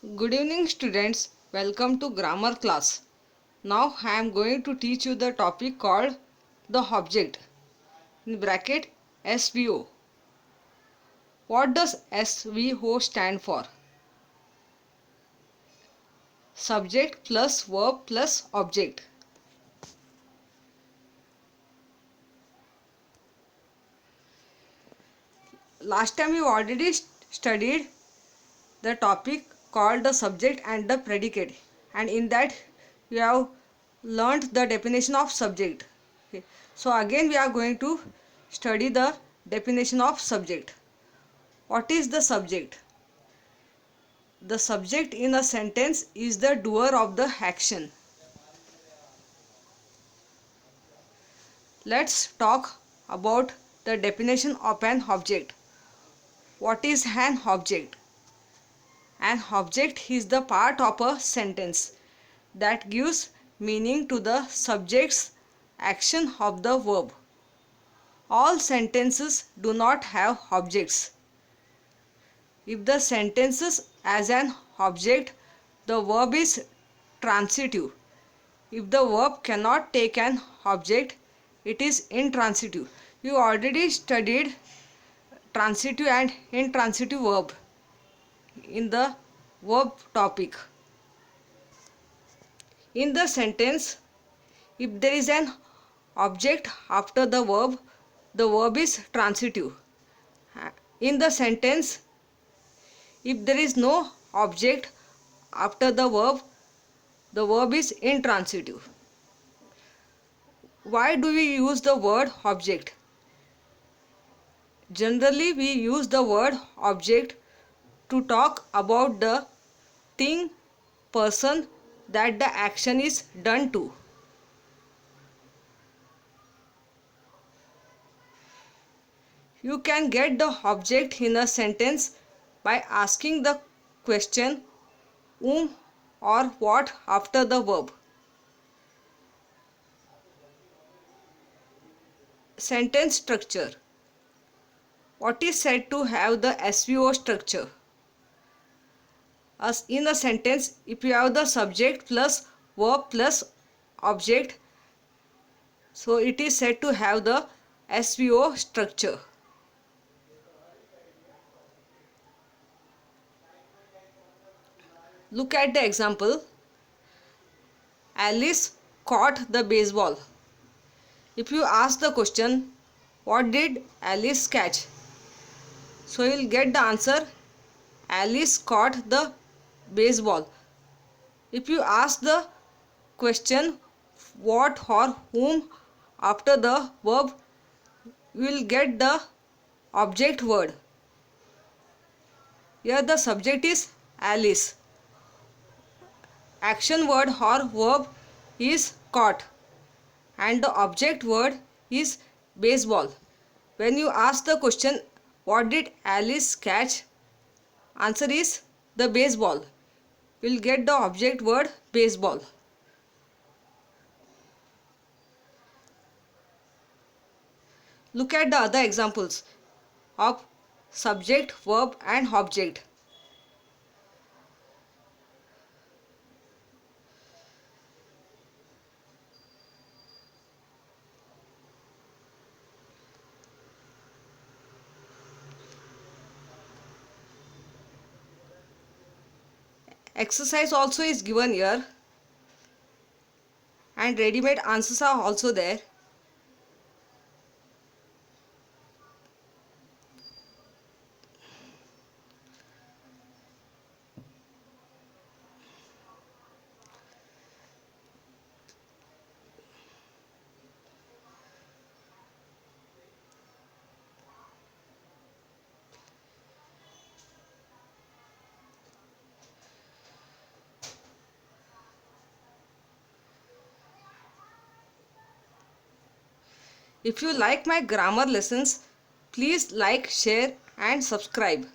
Good evening students, welcome to grammar class. Now I am going to teach you the topic called the object in bracket SVO. What does SVO stand for? Subject plus verb plus object. Last time you already studied the topic called the subject and the predicate, and in that you have learned the definition of subject. Okay. So again we are going to study the definition of subject. What is the subject? The subject in a sentence is the doer of the action. Let's talk about the definition of an object. What is an object? An object is the part of a sentence that gives meaning to the subject's action of the verb. All sentences do not have objects. If the sentence has an object, the verb is transitive. If the verb cannot take an object, it is intransitive. You already studied transitive and intransitive verb in the verb topic. In the sentence, if there is an object after the verb is transitive. In the sentence, if there is no object after the verb is intransitive. Why do we use the word object? Generally, we use the word object to talk about the thing, person that the action is done to. You can get the object in a sentence by asking the question whom or what after the verb. Sentence structure. What is said to have the SVO structure? As in a sentence, if you have the subject plus verb plus object, so it is said to have the SVO structure. Look at the example. Alice caught the baseball. If you ask the question, what did Alice catch? So you will get the answer, Alice caught the baseball. If you ask the question, what or whom after the verb, you will get the object word. Here the subject is Alice. Action word or verb is caught and the object word is baseball. When you ask the question, what did Alice catch? Answer is the baseball. You will get the object word baseball. Look at the other examples of subject, verb and object. Exercise also is given here and ready-made answers are also there. If you like my grammar lessons, please like, share and subscribe.